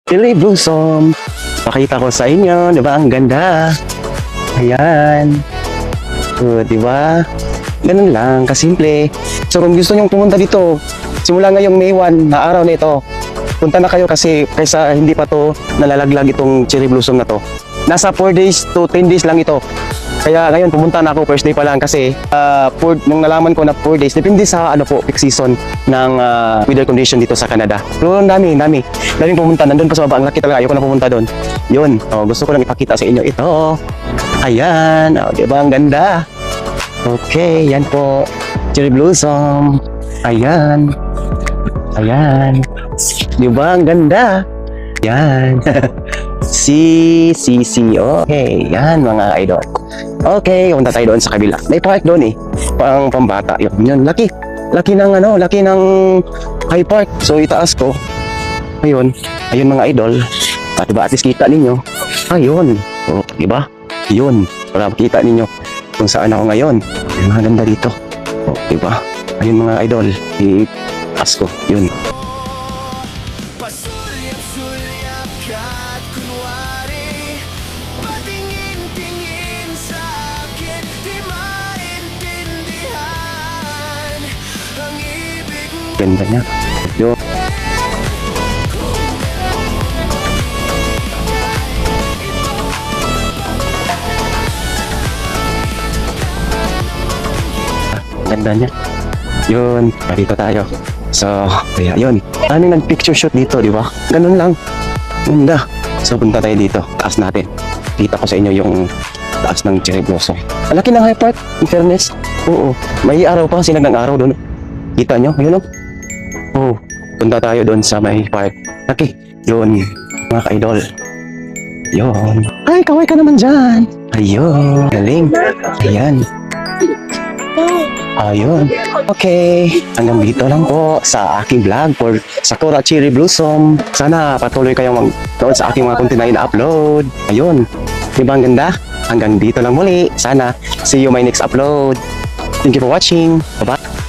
Cherry blossom. Pakita ko sa inyo, di ba? Ang ganda. Ayan. So, di ba? Ganun lang, kasimple. So, kung gusto nyong pumunta dito, simula ngayong May 1 na araw na ito, punta na kayo kasi kaysa hindi pa to nalalaglag itong cherry blossom na to. Nasa 4 days to 10 days lang ito. Kaya ngayon pumunta na ako first day pa lang kasi nung nalaman ko na 4 days, depende sa peak season ng weather condition dito sa Canada. Pero ang daming pumunta. Nandun pa sa baba, ang laki talaga. Ayoko na pumunta doon. Yun, gusto ko lang ipakita sa inyo ito. Ayan, di ba ang ganda? Okay, yan po. Cherry blossom. Ayan. Ayan. Di ba ang ganda? Yan. Okay, yan mga idol. Okay, punta tayo doon sa kabila. May park doon pambata. Yun, laki ng high park. So itaas ko. Ayun mga idol. Diba at least kita ninyo. Ayun. Oh, diba? Yun, para makita ninyo kung saan ako ngayon. Yung mga ganda dito. Oh, diba? Ayun mga idol. Itaas ko. Yun. Pasulyap-sulyap ka't kunwari patingin-tingin sa akin, di maintindihan ang ibig mo. Ganda niya. Yun. Ganda niya. Yun. Dito tayo. So, kaya yun. Daming nag-picture shoot dito, di ba? Ganun lang. Ganda. So, punta tayo dito. Taas natin. Kita ko sa inyo yung taas ng cherry blossom. Ang laki ng high park, in fairness. Oo. May araw pa, sinag ng araw doon. Kita nyo? Ayun o. Oo. Punta tayo doon sa may park. Laki. Yun. Mga ka-idol. Yun. Ay, kaway ka naman dyan. Ayun. Galing. Ayan. Ayun. Okay. Hanggang dito lang po sa aking vlog for Sakura Cherry Blossom. Sana patuloy kayong mag-nood sa aking mga content na ina-upload. Ayun. Diba ang ganda? Hanggang dito lang muli. Sana see you my next upload. Thank you for watching. Bye-bye.